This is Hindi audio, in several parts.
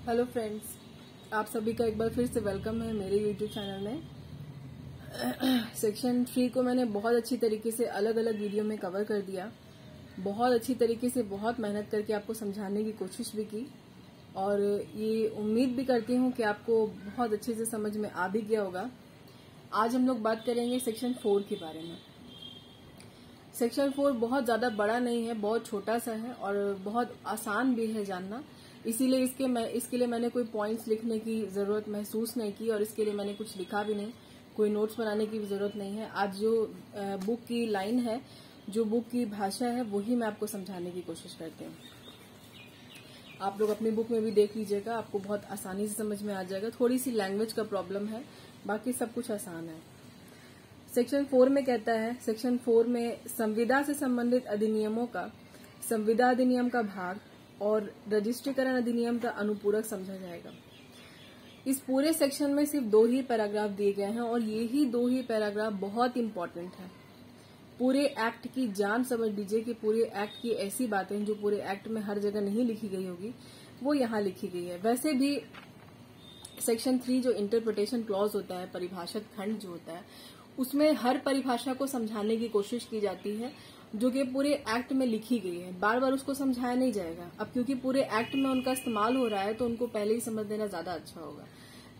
हेलो फ्रेंड्स, आप सभी का एक बार फिर से वेलकम है मेरे यूट्यूब चैनल में। सेक्शन 3 को मैंने बहुत अच्छी तरीके से अलग अलग वीडियो में कवर कर दिया। बहुत अच्छी तरीके से बहुत मेहनत करके आपको समझाने की कोशिश भी की और ये उम्मीद भी करती हूँ कि आपको बहुत अच्छे से समझ में आ भी गया होगा। आज हम लोग बात करेंगे सेक्शन 4 के बारे में। सेक्शन 4 बहुत ज्यादा बड़ा नहीं है, बहुत छोटा सा है और बहुत आसान भी है जानना। इसीलिए इसके लिए मैंने कोई पॉइंट्स लिखने की जरूरत महसूस नहीं की और इसके लिए मैंने कुछ लिखा भी नहीं, कोई नोट्स बनाने की भी जरूरत नहीं है। आज जो बुक की लाइन है, जो बुक की भाषा है, वही मैं आपको समझाने की कोशिश करती हूँ। आप लोग अपनी बुक में भी देख लीजिएगा, आपको बहुत आसानी से समझ में आ जाएगा। थोड़ी सी लैंग्वेज का प्रॉब्लम है, बाकी सब कुछ आसान है। सेक्शन 4 में कहता है, सेक्शन 4 में संविदा से संबंधित अधिनियमों का संविदा अधिनियम का भाग और रजिस्ट्रीकरण अधिनियम का अनुपूरक समझा जाएगा। इस पूरे सेक्शन में सिर्फ 2 ही पैराग्राफ दिए गए हैं और ये ही 2 ही पैराग्राफ बहुत इंपॉर्टेंट है। पूरे एक्ट की जान समझ लीजिए कि पूरे एक्ट की ऐसी बातें जो पूरे एक्ट में हर जगह नहीं लिखी गई होगी, वो यहाँ लिखी गई है। वैसे भी सेक्शन 3 जो इंटरप्रिटेशन क्लॉज होता है, परिभाषक खंड जो होता है, उसमें हर परिभाषा को समझाने की कोशिश की जाती है जो कि पूरे एक्ट में लिखी गई है। बार बार उसको समझाया नहीं जाएगा। अब क्योंकि पूरे एक्ट में उनका इस्तेमाल हो रहा है तो उनको पहले ही समझ देना ज्यादा अच्छा होगा।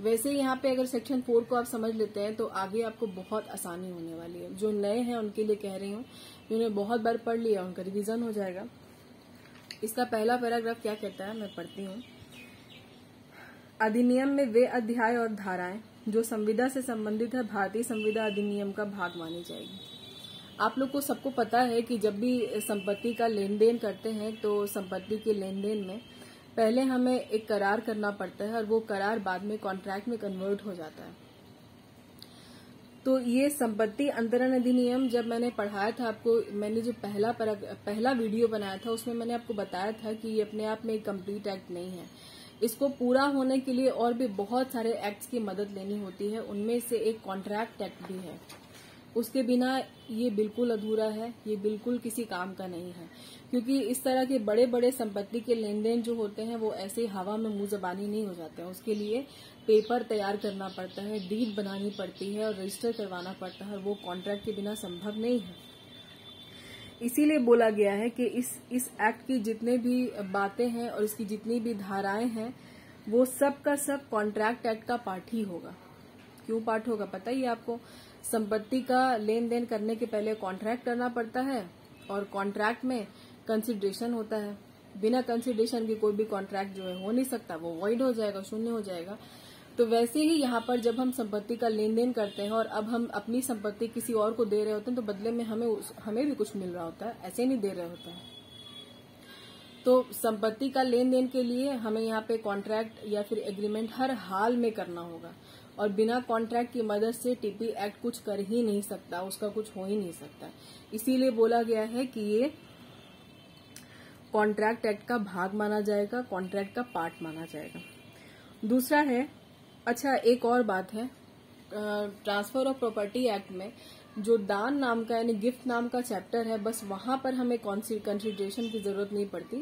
वैसे यहाँ पे अगर सेक्शन 4 को आप समझ लेते हैं तो आगे आपको बहुत आसानी होने वाली है। जो नए हैं उनके लिए कह रही हूँ, जिन्होंने बहुत बार पढ़ लिया उनका रिविजन हो जाएगा। इसका पहला पैराग्राफ क्या कहता है, मैं पढ़ती हूँ। अधिनियम में वे अध्याय और धाराएं जो संविदा से संबंधित है भारतीय संविदा अधिनियम का भाग मानी जाएगी। आप लोग को सबको पता है कि जब भी संपत्ति का लेन देन करते हैं तो संपत्ति के लेन देन में पहले हमें एक करार करना पड़ता है और वो करार बाद में कॉन्ट्रैक्ट में कन्वर्ट हो जाता है। तो ये संपत्ति अंतरण अधिनियम जब मैंने पढ़ाया था आपको, मैंने जो पहला वीडियो बनाया था उसमें मैंने आपको बताया था कि ये अपने आप में एक कंप्लीट एक्ट नहीं है। इसको पूरा होने के लिए और भी बहुत सारे एक्ट्स की मदद लेनी होती है। उनमें से एक कॉन्ट्रैक्ट एक्ट भी है। उसके बिना ये बिल्कुल अधूरा है, ये बिल्कुल किसी काम का नहीं है। क्योंकि इस तरह के बड़े बड़े संपत्ति के लेन देन जो होते हैं वो ऐसे हवा में मुंह जबानी नहीं हो जाते हैं। उसके लिए पेपर तैयार करना पड़ता है, डीड बनानी पड़ती है और रजिस्टर करवाना पड़ता है। वो कॉन्ट्रैक्ट के बिना संभव नहीं है। इसीलिए बोला गया है कि इस एक्ट की जितने भी बातें हैं और इसकी जितनी भी धाराएं हैं वो सब का सब कॉन्ट्रैक्ट एक्ट का पार्ट ही होगा। क्यों पार्ट होगा पता ही आपको। संपत्ति का लेन देन करने के पहले कॉन्ट्रैक्ट करना पड़ता है और कॉन्ट्रैक्ट में कंसिडरेशन होता है। बिना कंसिडरेशन के कोई भी कॉन्ट्रैक्ट जो है हो नहीं सकता, वो वॉइड हो जाएगा, शून्य हो जाएगा। तो वैसे ही यहाँ पर जब हम संपत्ति का लेन देन करते हैं और अब हम अपनी संपत्ति किसी और को दे रहे होते हैं तो बदले में हमें भी कुछ मिल रहा होता है, ऐसे नहीं दे रहे होते हैं। तो संपत्ति का लेन देन के लिए हमें यहाँ पे कॉन्ट्रैक्ट या फिर एग्रीमेंट हर हाल में करना होगा और बिना कॉन्ट्रैक्ट की मदद से टीपी एक्ट कुछ कर ही नहीं सकता, उसका कुछ हो ही नहीं सकता। इसीलिए बोला गया है कि ये कॉन्ट्रैक्ट एक्ट का भाग माना जाएगा, कॉन्ट्रैक्ट का पार्ट माना जाएगा। दूसरा है, अच्छा एक और बात है, ट्रांसफर ऑफ प्रॉपर्टी एक्ट में जो दान नाम का यानी गिफ्ट नाम का चैप्टर है, बस वहां पर हमें कंसिडरेशन की जरूरत नहीं पड़ती।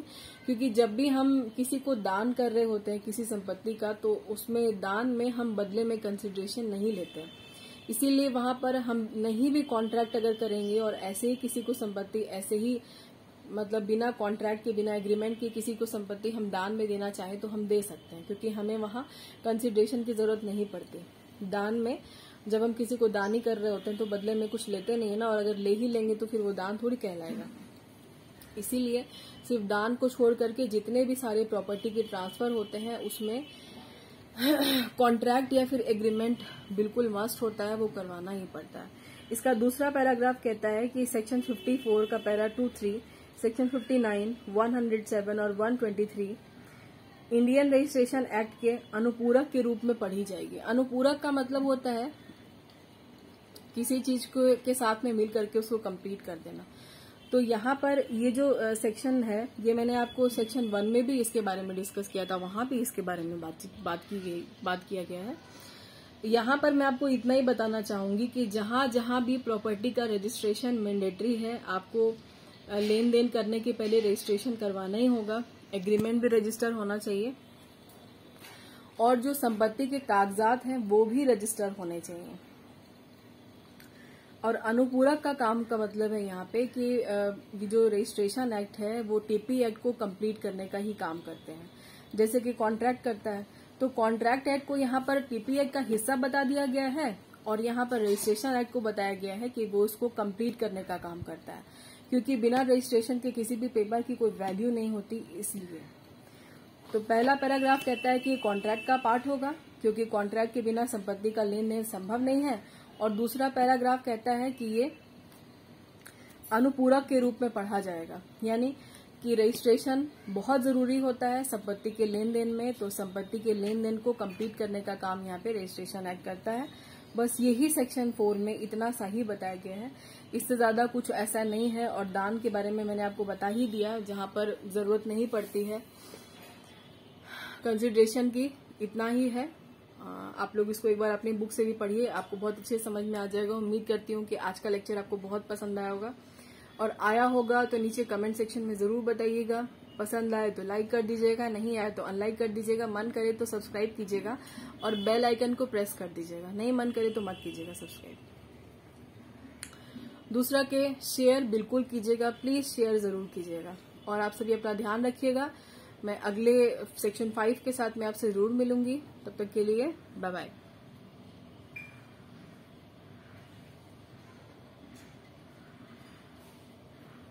क्योंकि जब भी हम किसी को दान कर रहे होते हैं किसी संपत्ति का, तो उसमें दान में हम बदले में कंसिडरेशन नहीं लेते। इसीलिए वहां पर हम नहीं भी कॉन्ट्रैक्ट अगर करेंगे और ऐसे ही किसी को संपत्ति ऐसे ही मतलब बिना कॉन्ट्रैक्ट के बिना एग्रीमेंट के किसी को संपत्ति हम दान में देना चाहें तो हम दे सकते हैं, क्योंकि हमें वहां कंसिडरेशन की जरूरत नहीं पड़ती। दान में जब हम किसी को दान ही कर रहे होते हैं तो बदले में कुछ लेते नहीं है ना, और अगर ले ही लेंगे तो फिर वो दान थोड़ी कहलाएगा। इसीलिए सिर्फ दान को छोड़ करके जितने भी सारे प्रॉपर्टी के ट्रांसफर होते हैं उसमें कॉन्ट्रैक्ट या फिर एग्रीमेंट बिल्कुल मस्ट होता है, वो करवाना ही पड़ता है। इसका दूसरा पैराग्राफ कहता है कि सेक्शन 54 का पैरा 2(3), सेक्शन 59, 107 और 123 इंडियन रजिस्ट्रेशन एक्ट के अनुपूरक के रूप में पढ़ी जाएगी। अनुपूरक का मतलब होता है किसी चीज के साथ में मिल करके उसको कंप्लीट कर देना। तो यहाँ पर ये जो सेक्शन है, ये मैंने आपको सेक्शन 1 में भी इसके बारे में डिस्कस किया था, वहां भी इसके बारे में बात किया गया है। यहाँ पर मैं आपको इतना ही बताना चाहूंगी कि जहां जहां भी प्रॉपर्टी का रजिस्ट्रेशन मैंडेटरी है, आपको लेन देन करने के पहले रजिस्ट्रेशन करवाना ही होगा। एग्रीमेंट भी रजिस्टर होना चाहिए और जो संपत्ति के कागजात हैं वो भी रजिस्टर होने चाहिए। और अनुपूरक का काम का मतलब है यहाँ पे कि जो रजिस्ट्रेशन एक्ट है वो टीपी एक्ट को कंप्लीट करने का ही काम करते हैं। जैसे कि कॉन्ट्रैक्ट करता है तो कॉन्ट्रैक्ट एक्ट को यहाँ पर टीपी एक्ट का हिस्सा बता दिया गया है और यहाँ पर रजिस्ट्रेशन एक्ट को बताया गया है कि वो उसको कंप्लीट करने का काम करता है, क्योंकि बिना रजिस्ट्रेशन के किसी भी पेपर की कोई वैल्यू नहीं होती। इसलिए तो पहला पैराग्राफ कहता है कि कॉन्ट्रैक्ट का पार्ट होगा, क्योंकि कॉन्ट्रैक्ट के बिना संपत्ति का लेन देन संभव नहीं है। और दूसरा पैराग्राफ कहता है कि ये अनुपूरक के रूप में पढ़ा जाएगा, यानी कि रजिस्ट्रेशन बहुत जरूरी होता है संपत्ति के लेन देन में। तो संपत्ति के लेन देन को कंप्लीट करने का काम यहाँ पे रजिस्ट्रेशन एक्ट करता है। बस यही सेक्शन 4 में इतना सा ही बताया गया है, इससे ज्यादा कुछ ऐसा नहीं है। और दान के बारे में मैंने आपको बता ही दिया, जहां पर जरूरत नहीं पड़ती है कंसिडरेशन की, इतना ही है। आप लोग इसको एक बार अपनी बुक से भी पढ़िए, आपको बहुत अच्छे समझ में आ जाएगा। उम्मीद करती हूँ कि आज का लेक्चर आपको बहुत पसंद आया होगा, और आया होगा तो नीचे कमेंट सेक्शन में जरूर बताइएगा। पसंद आए तो लाइक कर दीजिएगा, नहीं आए तो अनलाइक कर दीजिएगा, मन करे तो सब्सक्राइब कीजिएगा और बेल आइकन को प्रेस कर दीजिएगा, नहीं मन करे तो मत कीजिएगा सब्सक्राइब। दूसरा के शेयर बिल्कुल कीजिएगा, प्लीज शेयर जरूर कीजिएगा। और आप सभी अपना ध्यान रखिएगा। मैं अगले सेक्शन 5 के साथ मैं आपसे जरूर मिलूंगी, तब तक के लिए बाय बाय।